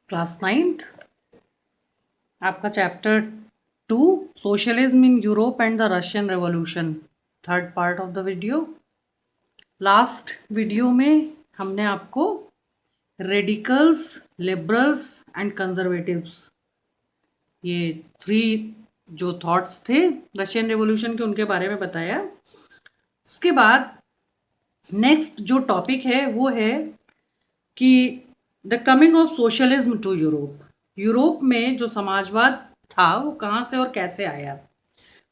Class 9th आपका chapter 2 socialism in Europe and the Russian revolution, third part of the video. Last video में हमने आपको radicals, liberals and conservatives, ये 3 जो thoughts थे Russian revolution के, उनके बारे में बताया। उसके बाद नेक्स्ट जो टॉपिक है वो है कि the coming of socialism to Europe. Europe में जो समाजवाद था वो कहाँ से और कैसे आया।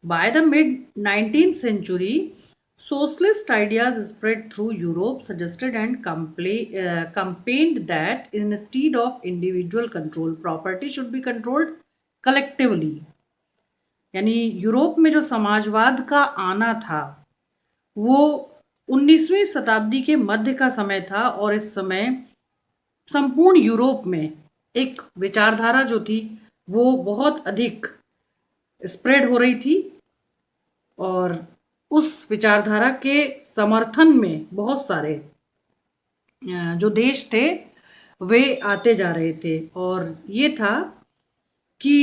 By the mid 19th century, socialist ideas spread through Europe, suggested and campaigned that instead of individual control, property should be controlled collectively। यानी यूरोप में जो समाजवाद का आना था वो 19वीं शताब्दी के मध्य का समय था, और इस समय संपूर्ण यूरोप में एक विचारधारा जो थी वो बहुत अधिक स्प्रेड हो रही थी, और उस विचारधारा के समर्थन में बहुत सारे जो देश थे वे आते जा रहे थे। और ये था कि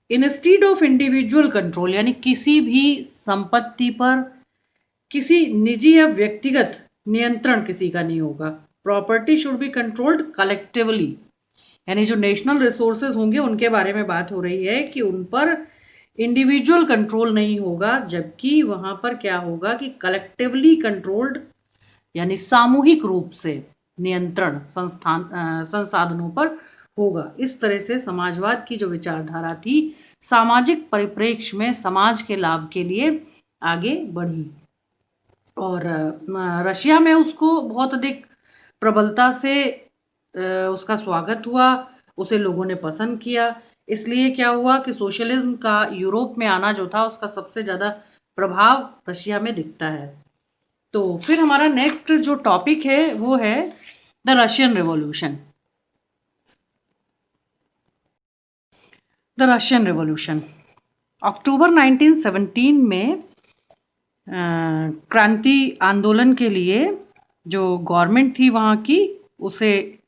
इंस्टीड ऑफ इंडिविजुअल कंट्रोल, यानी किसी भी संपत्ति पर किसी निजी या व्यक्तिगत नियंत्रण किसी का नहीं होगा। Property should be controlled collectively, यानी जो नेशनल रिसोर्सेज होंगे उनके बारे में बात हो रही है कि उन पर इंडिविजुअल कंट्रोल नहीं होगा, जबकि वहां पर क्या होगा कि कलेक्टिवली कंट्रोल्ड, यानी सामूहिक रूप से नियंत्रण संसाधनों पर होगा। इस तरह से समाजवाद की जो विचारधारा थी सामाजिक परिप्रेक्ष्य में समाज के लाभ के लिए आगे बढ़ी, और रशिया में उसको बहुत अधिक प्रबलता से उसका स्वागत हुआ, उसे लोगों ने पसंद किया। इसलिए क्या हुआ कि सोशलिज्म का यूरोप में आना जो था उसका सबसे ज़्यादा प्रभाव रशिया में दिखता है। तो फिर हमारा नेक्स्ट जो टॉपिक है वो है the Russian revolution. The Russian revolution अक्टूबर 1917 में क्रांति आंदोलन के लिए जो गवर्नमेंट थी वहाँ की, उसे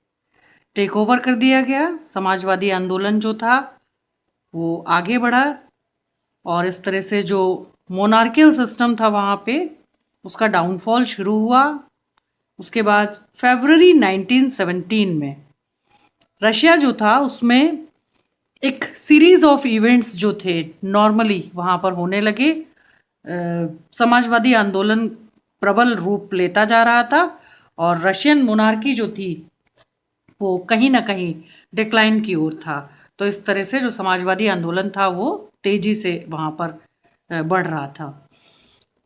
टेक ओवर कर दिया गया। समाजवादी आंदोलन जो था वो आगे बढ़ा, और इस तरह से जो मोनार्कियल सिस्टम था वहाँ पे उसका डाउनफॉल शुरू हुआ। उसके बाद फरवरी 1917 में रशिया जो था उसमें एक सीरीज ऑफ इवेंट्स जो थे नॉर्मली वहाँ पर होने लगे। समाजवादी आंदोलन प्रबल रूप लेता जा रहा था, और रशियन मोनार्की जो थी वो कहीं ना कहीं डिक्लाइन की ओर था। तो इस तरह से जो समाजवादी आंदोलन था वो तेजी से वहाँ पर बढ़ रहा था।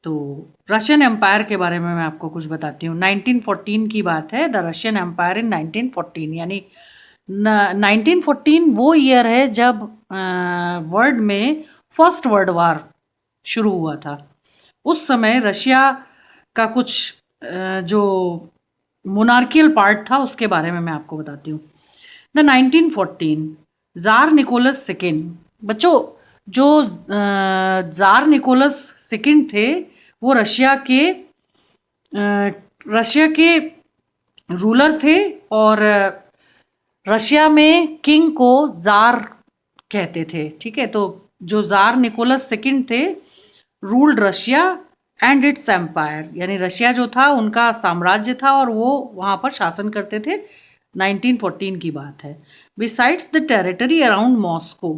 तो रशियन एम्पायर के बारे में मैं आपको कुछ बताती हूँ। 1914 की बात है, द रशियन एम्पायर इन 1914, यानी 1914 वो ईयर है जब वर्ल्ड में फर्स्ट वर्ल्ड वार शुरू हुआ था। उस समय रशिया का कुछ जो मोनार्कियल पार्ट था उसके बारे में मैं आपको बताती हूँ। द 1914 जार निकोलस सेकेंड, बच्चों जो जार निकोलस सेकेंड थे वो रशिया के रूलर थे, और रशिया में किंग को जार कहते थे। ठीक है, तो जो जार निकोलस सेकेंड थे ruled Russia and its empire, यानी रशिया जो था उनका साम्राज्य था और वो वहाँ पर शासन करते थे। 1914 की बात है। Besides the territory around Moscow,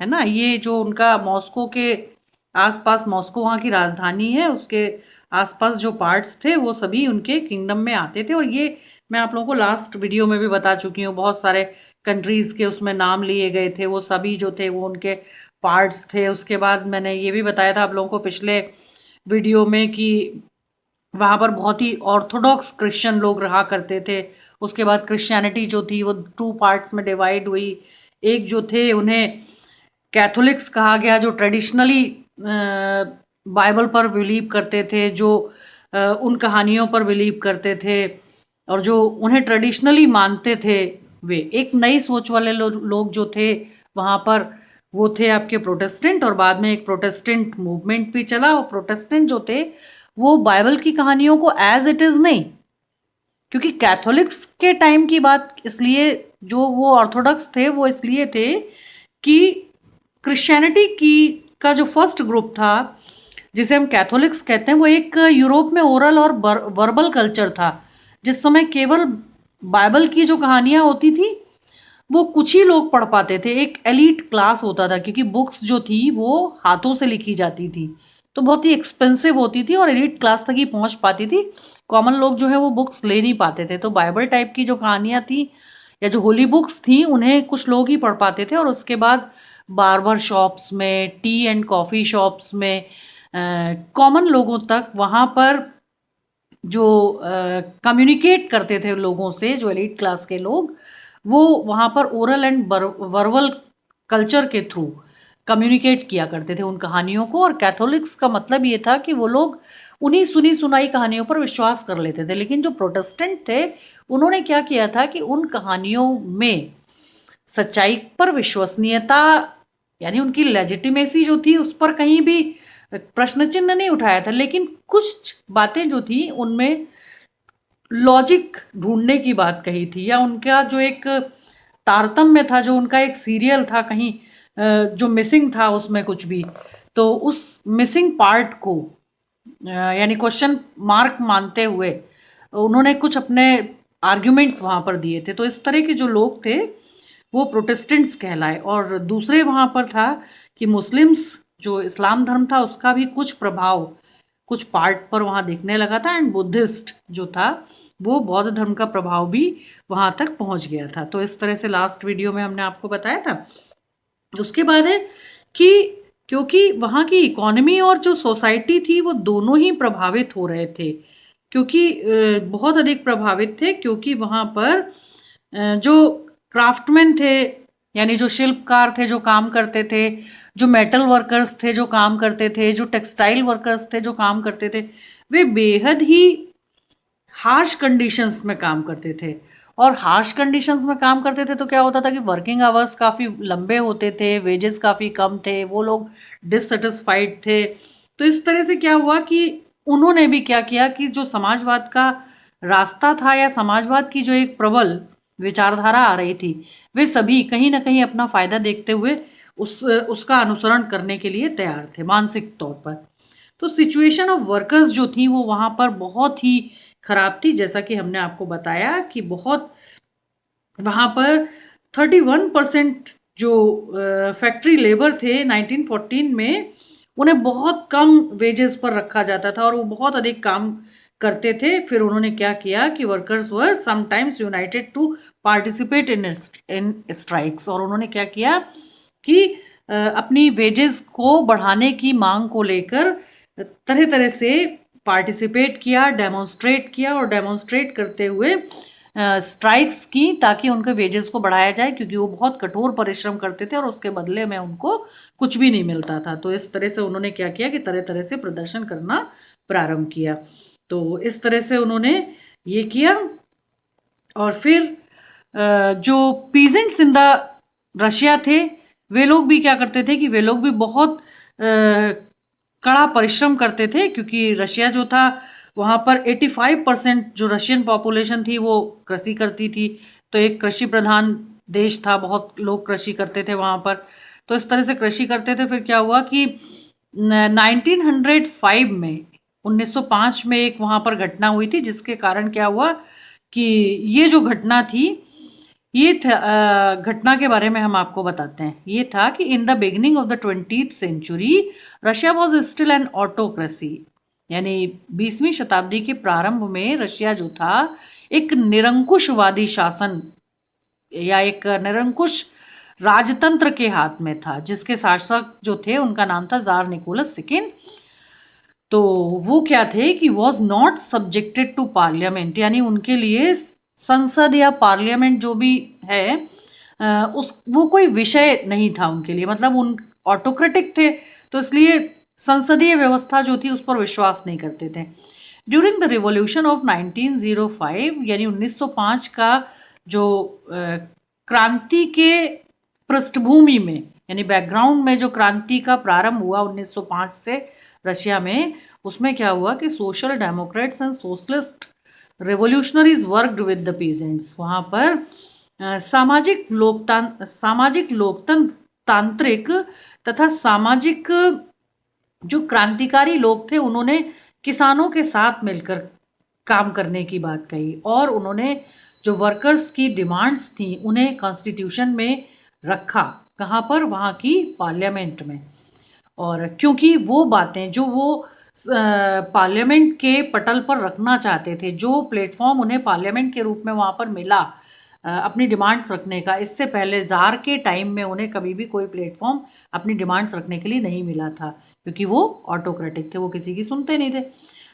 है ना, ये जो उनका मॉस्को के आसपास, मॉस्को वहाँ की राजधानी है, उसके आसपास जो पार्ट्स थे वो सभी उनके किंगडम में आते थे। और ये मैं आप लोगों को लास्ट वीडियो में भी बता चुकी हूँ, बहुत सारे कंट्रीज के उसमें नाम लिए गए थे, वो सभी जो थे वो उनके पार्ट्स थे। उसके बाद मैंने ये भी बताया था आप लोगों को पिछले वीडियो में कि वहाँ पर बहुत ही ऑर्थोडॉक्स क्रिश्चियन लोग रहा करते थे। उसके बाद क्रिश्चियनिटी जो थी वो 2 पार्ट्स में डिवाइड हुई। एक जो थे उन्हें कैथोलिक्स कहा गया, जो ट्रेडिशनली बाइबल पर बिलीव करते थे, जो उन कहानियों पर बिलीव करते थे और जो उन्हें ट्रेडिशनली मानते थे। वे एक नई सोच वाले लोग जो थे वहाँ पर वो थे आपके प्रोटेस्टेंट, और बाद में एक प्रोटेस्टेंट मूवमेंट भी चला। और प्रोटेस्टेंट जो थे वो बाइबल की कहानियों को एज इट इज़ नहीं, क्योंकि कैथोलिक्स के टाइम की बात इसलिए, जो वो ऑर्थोडॉक्स थे वो इसलिए थे कि क्रिश्चियनिटी की का जो फर्स्ट ग्रुप था जिसे हम कैथोलिक्स कहते हैं, वो एक यूरोप में ओरल और वर्बल कल्चर था, जिस समय केवल बाइबल की जो कहानियां होती थी वो कुछ ही लोग पढ़ पाते थे, एक एलीट क्लास होता था, क्योंकि बुक्स जो थी वो हाथों से लिखी जाती थी तो बहुत ही एक्सपेंसिव होती थी और एलीट क्लास तक ही पहुंच पाती थी। कॉमन लोग जो है वो बुक्स ले नहीं पाते थे, तो बाइबल टाइप की जो कहानियां थी या जो होली बुक्स थी उन्हें कुछ लोग ही पढ़ पाते थे। और उसके बाद बार्बर शॉप्स में, टी एंड कॉफ़ी शॉप्स में कॉमन लोगों तक वहाँ पर जो कम्युनिकेट करते थे लोगों से, जो एलीट क्लास के लोग, वो वहाँ पर ओरल एंड वर्बल कल्चर के थ्रू कम्युनिकेट किया करते थे उन कहानियों को। और कैथोलिक्स का मतलब ये था कि वो लोग उन्हीं सुनी सुनाई कहानियों पर विश्वास कर लेते थे। लेकिन जो प्रोटेस्टेंट थे उन्होंने क्या किया था कि उन कहानियों में सच्चाई पर विश्वसनीयता, यानी उनकी लेजिटिमेसी जो थी उस पर कहीं भी प्रश्न चिन्ह नहीं उठाया था, लेकिन कुछ बातें जो थी उनमें लॉजिक ढूंढने की बात कही थी, या उनका जो एक तारतम्य था, जो उनका एक सीरियल था कहीं जो मिसिंग था उसमें कुछ भी, तो उस मिसिंग पार्ट को यानी क्वेश्चन मार्क मानते हुए उन्होंने कुछ अपने आर्ग्यूमेंट्स वहां पर दिए थे। तो इस तरह के जो लोग थे वो प्रोटेस्टेंट्स कहलाए। और दूसरे वहां पर था कि मुस्लिम्स, जो इस्लाम धर्म था उसका भी कुछ प्रभाव कुछ पार्ट पर वहां दिखने लगा था, एंड बुद्धिस्ट जो था वो बौद्ध धर्म का प्रभाव भी वहां तक पहुंच गया था। तो इस तरह से लास्ट वीडियो में हमने आपको बताया था। उसके बाद है कि क्योंकि वहाँ की इकोनॉमी और जो सोसाइटी थी वो दोनों ही प्रभावित हो रहे थे, क्योंकि बहुत अधिक प्रभावित थे, क्योंकि वहाँ पर जो क्राफ्टमैन थे, यानी जो शिल्पकार थे जो काम करते थे, जो मेटल वर्कर्स थे जो काम करते थे, जो टेक्सटाइल वर्कर्स थे जो काम करते थे, वे बेहद ही हार्श कंडीशंस में काम करते थे। और हार्श कंडीशंस में काम करते थे तो क्या होता था कि वर्किंग आवर्स काफ़ी लंबे होते थे, वेजेस काफ़ी कम थे, वो लोग डिससेटिस्फाइड थे। तो इस तरह से क्या हुआ कि उन्होंने भी क्या किया कि जो समाजवाद का रास्ता था या समाजवाद की जो एक प्रबल विचारधारा आ रही थी, वे सभी कहीं ना कहीं अपना फायदा देखते हुए उसका अनुसरण करने के लिए तैयार थे मानसिक तौर पर। तो सिचुएशन ऑफ वर्कर्स जो थी वो वहां पर बहुत ही खराब थी, जैसा कि हमने आपको बताया कि बहुत वहां पर 31% जो फैक्ट्री लेबर थे 1914 में, उन्हें बहुत कम वेजेस पर रखा जाता था और वो बहुत अधिक काम करते थे। फिर उन्होंने क्या किया कि workers were sometimes united to participate in strikes, और उन्होंने क्या किया कि अपनी वेजेस को बढ़ाने की मांग को लेकर तरह तरह से पार्टिसिपेट किया, डेमोन्स्ट्रेट किया, और डेमोन्स्ट्रेट करते हुए स्ट्राइक्स की ताकि उनके वेजेस को बढ़ाया जाए, क्योंकि वो बहुत कठोर परिश्रम करते थे और उसके बदले में उनको कुछ भी नहीं मिलता था। तो इस तरह से उन्होंने क्या किया कि तरह तरह से प्रदर्शन करना प्रारंभ किया। तो इस तरह से उन्होंने ये किया। और फिर जो पीजेंट्स इन द रशिया थे वे लोग भी क्या करते थे कि वे लोग भी बहुत कड़ा परिश्रम करते थे, क्योंकि रशिया जो था वहाँ पर 85% जो रशियन पॉपुलेशन थी वो कृषि करती थी, तो एक कृषि प्रधान देश था, बहुत लोग कृषि करते थे वहाँ पर। तो इस तरह से कृषि करते थे। फिर क्या हुआ कि 1905 में 1905 में एक वहाँ पर घटना हुई थी, जिसके कारण क्या हुआ कि ये जो घटना थी, ये घटना के बारे में हम आपको बताते हैं। ये था कि in the beginning of the 20th century Russia was still an autocracy, यानी 20वीं शताब्दी के प्रारंभ में रशिया जो था एक निरंकुशवादी शासन या एक निरंकुश राजतंत्र के हाथ में था, जिसके शासक जो थे उनका नाम था जार निकोलस सेकेंड। तो वो क्या थे कि was not subjected to parliament, यानी उनके लिए संसद या पार्लियामेंट जो भी है उस वो कोई विषय नहीं था उनके लिए, मतलब उन ऑटोक्रेटिक थे, तो इसलिए संसदीय व्यवस्था जो थी उस पर विश्वास नहीं करते थे। ड्यूरिंग द रिवॉल्यूशन ऑफ 1905 यानी 1905 का जो क्रांति के पृष्ठभूमि में यानी बैकग्राउंड में जो क्रांति का प्रारंभ हुआ 1905 से रशिया में, उसमें क्या हुआ कि social Democrats and socialist revolutionaries worked with the peasants. वहाँ पर सामाजिक लोकतांत्रिक तथा सामाजिक जो क्रांतिकारी लोग थे उन्होंने किसानों के साथ मिलकर काम करने की बात कही और उन्होंने जो वर्कर्स की डिमांड्स थी उन्हें कॉन्स्टिट्यूशन में रखा। कहाँ पर? वहाँ की पार्लियामेंट में। और क्योंकि वो बातें जो वो पार्लियामेंट के पटल पर रखना चाहते थे, जो प्लेटफॉर्म उन्हें पार्लियामेंट के रूप में वहाँ पर मिला अपनी डिमांड्स रखने का, इससे पहले ज़ार के टाइम में उन्हें कभी भी कोई प्लेटफॉर्म अपनी डिमांड्स रखने के लिए नहीं मिला था, क्योंकि वो ऑटोक्रेटिक थे, वो किसी की सुनते नहीं थे।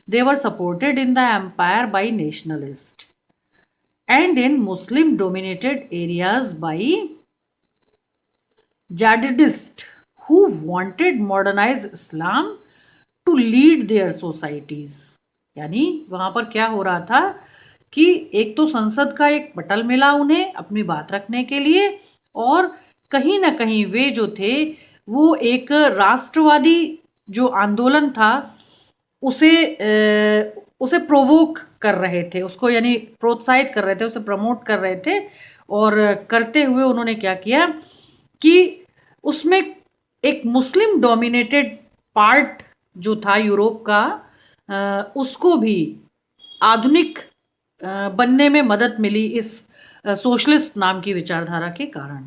They were supported in the empire by nationalist and in Muslim dominated areas by jihadists who wanted modernized Islam to lead their societies। यानी वहाँ पर क्या हो रहा था कि एक तो संसद का एक पटल मिला उन्हें अपनी बात रखने के लिए, और कहीं ना कहीं वे जो थे वो एक राष्ट्रवादी जो आंदोलन था उसे प्रोवोक कर रहे थे, उसको यानी प्रोत्साहित कर रहे थे, उसे प्रमोट कर रहे थे। और करते हुए उन्होंने क्या किया कि उसमें एक मुस्लिम डोमिनेटेड पार्ट जो था यूरोप का, उसको भी आधुनिक बनने में मदद मिली इस सोशलिस्ट नाम की विचारधारा के कारण।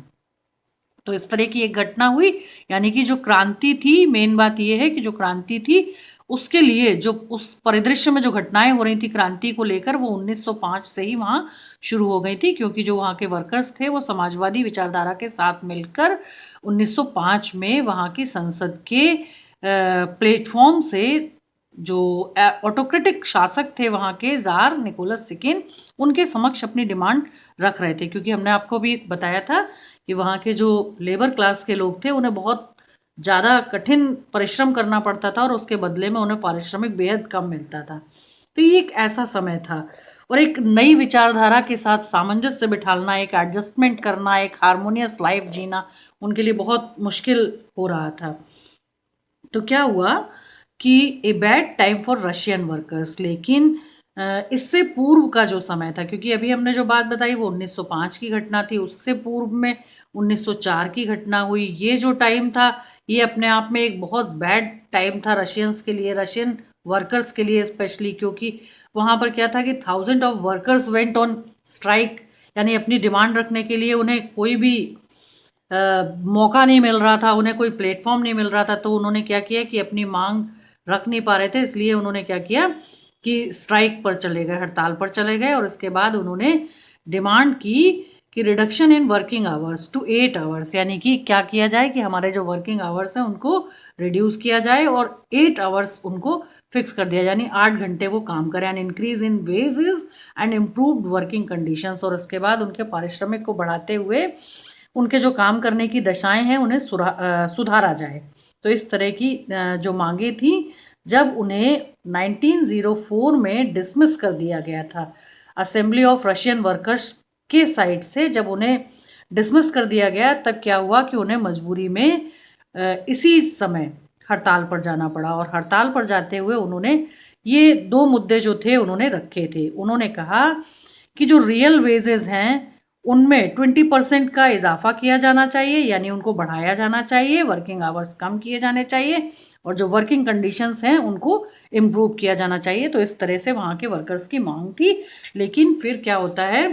तो इस तरह की एक घटना हुई, यानी कि जो क्रांति थी, मेन बात यह है कि जो क्रांति थी उसके लिए जो उस परिदृश्य में जो घटनाएं हो रही थी क्रांति को लेकर, वो 1905 से ही वहाँ शुरू हो गई थी, क्योंकि जो वहाँ के वर्कर्स थे वो समाजवादी विचारधारा के साथ मिलकर 1905 में वहाँ की संसद के प्लेटफॉर्म से जो ऑटोक्रेटिक शासक थे वहाँ के ज़ार निकोलस सेकेंड, उनके समक्ष अपनी डिमांड रख रहे थे। क्योंकि हमने आपको भी बताया था कि वहाँ के जो लेबर क्लास के लोग थे उन्हें बहुत ज़्यादा कठिन परिश्रम करना पड़ता था और उसके बदले में उन्हें पारिश्रमिक बेहद कम मिलता था। तो ये एक ऐसा समय था, और एक नई विचारधारा के साथ सामंजस्य बिठाना, एक एडजस्टमेंट करना, एक हारमोनियस लाइफ जीना उनके लिए बहुत मुश्किल हो रहा था। तो क्या हुआ कि a bad time for Russian workers. लेकिन इससे पूर्व का जो समय था, क्योंकि अभी हमने जो बात बताई वो 1905 की घटना थी, उससे पूर्व में 1904 की घटना हुई। ये जो टाइम था ये अपने आप में एक बहुत बैड टाइम था रशियंस के लिए, रशियन वर्कर्स के लिए स्पेशली, क्योंकि वहाँ पर क्या था कि 1000 of workers went on strike, यानी अपनी डिमांड रखने के लिए उन्हें कोई भी मौका नहीं मिल रहा था, उन्हें कोई प्लेटफॉर्म नहीं मिल रहा था। तो उन्होंने क्या किया कि अपनी मांग रख नहीं पा रहे थे, इसलिए उन्होंने क्या किया कि स्ट्राइक पर चले गए, हड़ताल पर चले गए। और इसके बाद उन्होंने डिमांड की कि reduction in working hours to 8 hours, यानी कि क्या किया जाए कि हमारे जो वर्किंग आवर्स हैं उनको रिड्यूस किया जाए और 8 आवर्स उनको फिक्स कर दिया, यानी 8 घंटे वो काम करें। And increase in wages and improved working conditions, और उसके बाद उनके पारिश्रमिक को बढ़ाते हुए उनके जो काम करने की दशाएं हैं उन्हें सुधारा जाए। तो इस तरह की जो मांगे थी, जब उन्हें 1904 में डिसमिस कर दिया गया था असेंबली ऑफ रशियन वर्कर्स के साइड से, जब उन्हें डिसमिस कर दिया गया तब क्या हुआ कि उन्हें मजबूरी में इसी समय हड़ताल पर जाना पड़ा। और हड़ताल पर जाते हुए उन्होंने ये 2 मुद्दे जो थे उन्होंने रखे थे। उन्होंने कहा कि जो रियल वेजेस हैं उनमें 20% का इजाफा किया जाना चाहिए, यानी उनको बढ़ाया जाना चाहिए, वर्किंग आवर्स कम किए जाने चाहिए, और जो वर्किंग कंडीशंस हैं उनको इम्प्रूव किया जाना चाहिए। तो इस तरह से वहाँ के वर्कर्स की मांग थी। लेकिन फिर क्या होता है,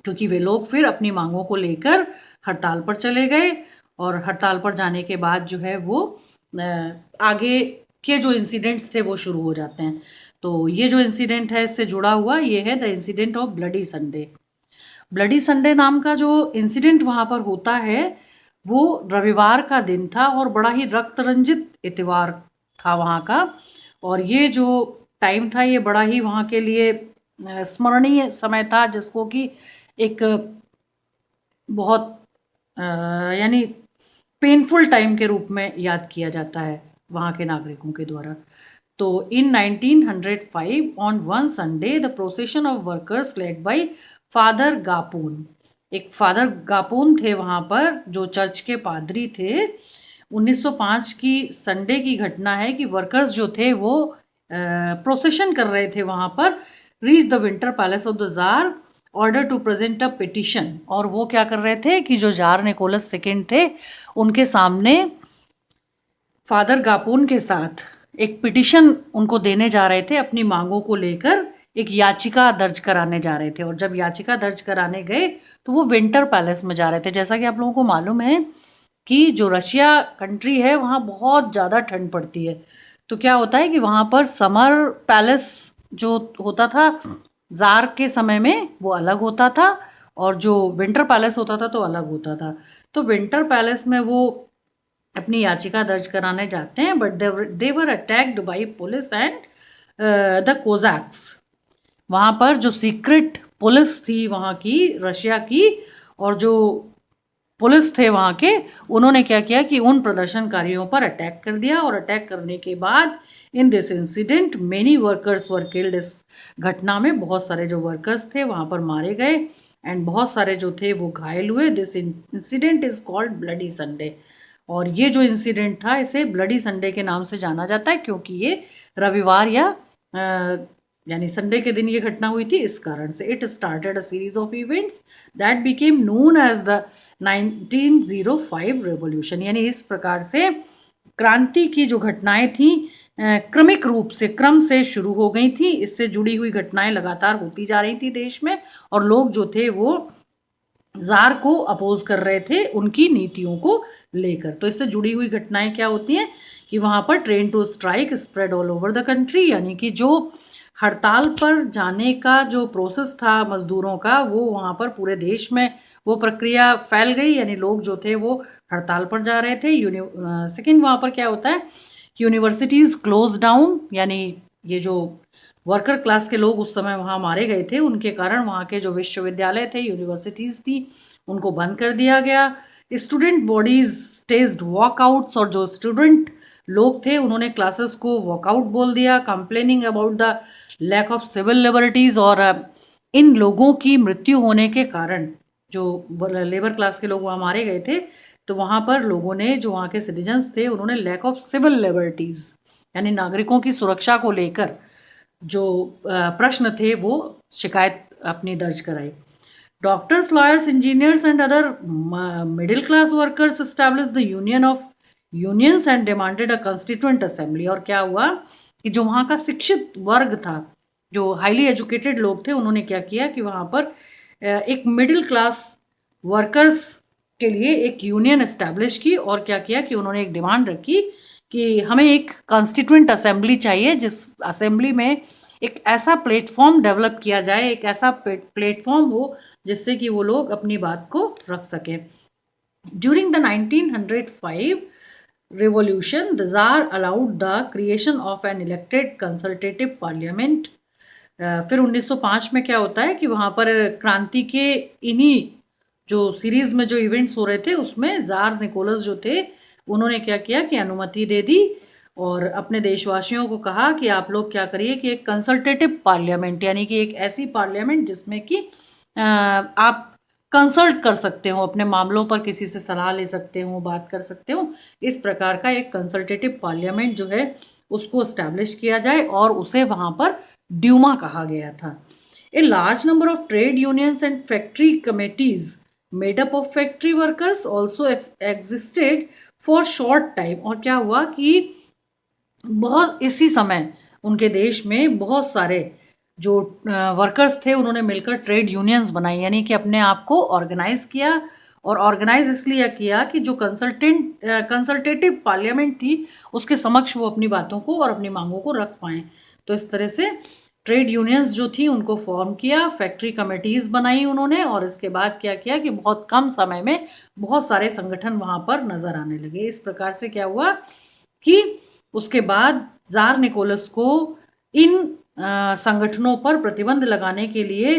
क्योंकि वे लोग फिर अपनी मांगों को लेकर हड़ताल पर चले गए, और हड़ताल पर जाने के बाद जो है वो आगे के जो इंसिडेंट्स थे वो शुरू हो जाते हैं। तो ये जो इंसिडेंट है इससे जुड़ा हुआ ये है the incident of bloody Sunday. Bloody Sunday नाम का जो इंसिडेंट वहाँ पर होता है वो रविवार का दिन था और बड़ा ही रक्त रंजित इतवार था वहाँ का। और ये जो टाइम था ये बड़ा ही वहाँ के लिए स्मरणीय समय था, जिसको कि एक बहुत यानी पेनफुल टाइम के रूप में याद किया जाता है वहाँ के नागरिकों के द्वारा। तो in 1905 on one Sunday the procession of workers led by father Gapon, एक फादर गापून थे वहाँ पर जो चर्च के पादरी थे। 1905 की संडे की घटना है कि वर्कर्स जो थे वो प्रोसेशन कर रहे थे वहाँ पर reach the winter palace of the tsar order to present a petition. और वो क्या कर रहे थे कि जो जार निकोलस सेकेंड थे उनके सामने फादर गापोन के साथ एक पिटिशन उनको देने जा रहे थे, अपनी मांगों को लेकर एक याचिका दर्ज कराने जा रहे थे। और जब याचिका दर्ज कराने गए तो वो विंटर पैलेस में जा रहे थे। जैसा कि आप लोगों को मालूम है कि जो रशिया कंट्री है वहाँ बहुत ज़्यादा ठंड पड़ती है, तो क्या होता है कि वहाँ पर समर पैलेस जो होता था जार के समय में वो अलग होता था, और जो विंटर पैलेस होता था तो अलग होता था। तो विंटर पैलेस में वो अपनी याचिका दर्ज कराने जाते हैं, but they were attacked by police and the Cossacks. वहाँ पर जो सीक्रेट पुलिस थी वहाँ की, रशिया की, और जो पुलिस थे वहाँ के, उन्होंने क्या किया कि उन प्रदर्शनकारियों पर अटैक कर दिया। और अटैक करने के बाद in this incident many workers were killed. इस घटना में बहुत सारे जो वर्कर्स थे वहाँ पर मारे गए एंड बहुत सारे जो थे वो घायल हुए। This incident is called bloody Sunday. और ये जो इंसिडेंट था इसे ब्लडी संडे के नाम से जाना जाता है, क्योंकि ये रविवार या यानी संडे के दिन ये घटना हुई थी, इस कारण से। It started a series of events that became known as the 1905 revolution. यानी इस प्रकार से क्रांति की जो घटनाएं थी क्रमिक रूप से, क्रम से शुरू हो गई थी। इससे जुड़ी हुई घटनाएं लगातार होती जा रही थी देश में, और लोग जो थे वो जार को अपोज कर रहे थे उनकी नीतियों को लेकर। तो इससे जुड़ी हुई घटनाएं क्या होती हैं कि वहां पर train to strike spread all over the country, यानी कि जो हड़ताल पर जाने का जो प्रोसेस था मजदूरों का, वो वहां पर पूरे देश में वो प्रक्रिया फैल गई। यानी लोग जो थे वो हड़ताल पर जा रहे थे। सेकेंड, वहां पर क्या होता है, यूनिवर्सिटीज क्लोज डाउन, यानी ये जो वर्कर क्लास के लोग उस समय वहाँ मारे गए थे, उनके कारण वहाँ के जो विश्वविद्यालय थे, यूनिवर्सिटीज़ थी, उनको बंद कर दिया गया। स्टूडेंट बॉडीज स्टेज्ड वॉकआउट्स, और जो स्टूडेंट लोग थे उन्होंने क्लासेस को वॉकआउट बोल दिया, complaining about the lack of civil liberties. और इन लोगों की मृत्यु होने के कारण, जो लेबर क्लास के लोग वहाँ मारे गए थे, तो वहाँ पर लोगों ने, जो वहाँ के सिटीजन्स थे, उन्होंने लैक ऑफ सिविल लिबर्टीज़ यानी नागरिकों की सुरक्षा को लेकर जो प्रश्न थे वो शिकायत अपनी दर्ज कराई। Doctors, lawyers, engineers and other middle class workers establish the union of unions and demanded a constituent assembly. और क्या हुआ कि जो वहाँ का शिक्षित वर्ग था, जो हाईली एजुकेटेड लोग थे, उन्होंने क्या किया कि वहाँ पर एक मिडिल क्लास वर्कर्स के लिए एक यूनियन एस्टैब्लिश की। और क्या किया कि उन्होंने एक डिमांड रखी कि हमें एक कॉन्स्टिट्यूएंट असेंबली चाहिए, जिस असेंबली में एक ऐसा प्लेटफॉर्म डेवलप किया जाए, एक ऐसा प्लेटफॉर्म हो जिससे कि वो लोग अपनी बात को रख सकें। During the 1905 revolution, the Tsar allowed the creation of an elected consultative parliament। फिर 1905 में क्या होता है कि वहाँ पर क्रांति के इन्हीं जो सीरीज में जो इवेंट्स हो रहे थे उसमें जार निकोलस जो थे उन्होंने क्या किया कि अनुमति दे दी, और अपने देशवासियों को कहा कि आप लोग क्या करिए कि एक कंसल्टेटिव पार्लियामेंट, यानी कि एक ऐसी पार्लियामेंट जिसमें कि आप कंसल्ट कर सकते हो, अपने मामलों पर किसी से सलाह ले सकते हो, बात कर सकते हो, इस प्रकार का एक कंसल्टेटिव पार्लियामेंट जो है उसको एस्टैब्लिश किया जाए, और उसे वहाँ पर ड्यूमा कहा गया था। A large number of trade unions and factory committees made up of factory workers also existed for short time. और क्या हुआ कि बहुत इसी समय उनके देश में बहुत सारे जो वर्कर्स थे उन्होंने मिलकर ट्रेड यूनियंस बनाई, यानी कि अपने आप को ऑर्गेनाइज किया। और ऑर्गेनाइज इसलिए किया कि जो कंसल्टेटिव पार्लियामेंट थी उसके समक्ष वो अपनी बातों को और अपनी मांगों को रख पाएँ। तो इस तरह से ट्रेड यूनियंस जो थी उनको फॉर्म किया, फैक्ट्री कमेटीज़ बनाई उन्होंने, और इसके बाद क्या किया कि बहुत कम समय में बहुत सारे संगठन वहाँ पर नज़र आने लगे। इस प्रकार से क्या हुआ कि उसके बाद जार निकोलस को इन संगठनों पर प्रतिबंध लगाने के लिए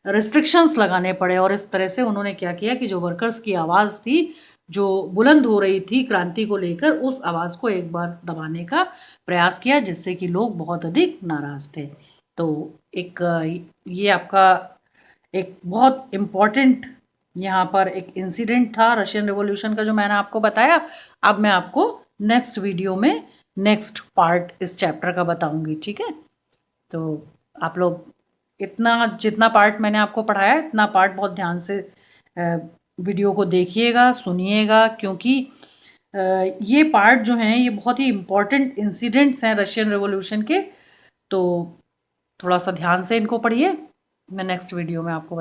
रेस्ट्रिक्शंस लगाने पड़े। और इस तरह से उन्होंने क्या किया कि जो वर्कर्स की आवाज़ थी जो बुलंद हो रही थी क्रांति को लेकर, उस आवाज़ को एक बार दबाने का प्रयास किया, जिससे कि लोग बहुत अधिक नाराज़ थे। तो एक ये आपका एक बहुत इम्पॉर्टेंट यहाँ पर एक इंसिडेंट था रशियन रिवॉल्यूशन का जो मैंने आपको बताया। अब मैं आपको नेक्स्ट वीडियो में नेक्स्ट पार्ट इस चैप्टर का बताऊंगी, ठीक है। तो आप लोग इतना जितना पार्ट मैंने आपको पढ़ाया इतना पार्ट बहुत ध्यान से वीडियो को देखिएगा, सुनिएगा, क्योंकि ये पार्ट जो हैं ये बहुत ही इम्पोर्टेंट इंसिडेंट्स हैं रशियन रेवोल्यूशन के। तो थोड़ा सा ध्यान से इनको पढ़िए। मैं नेक्स्ट वीडियो में आपको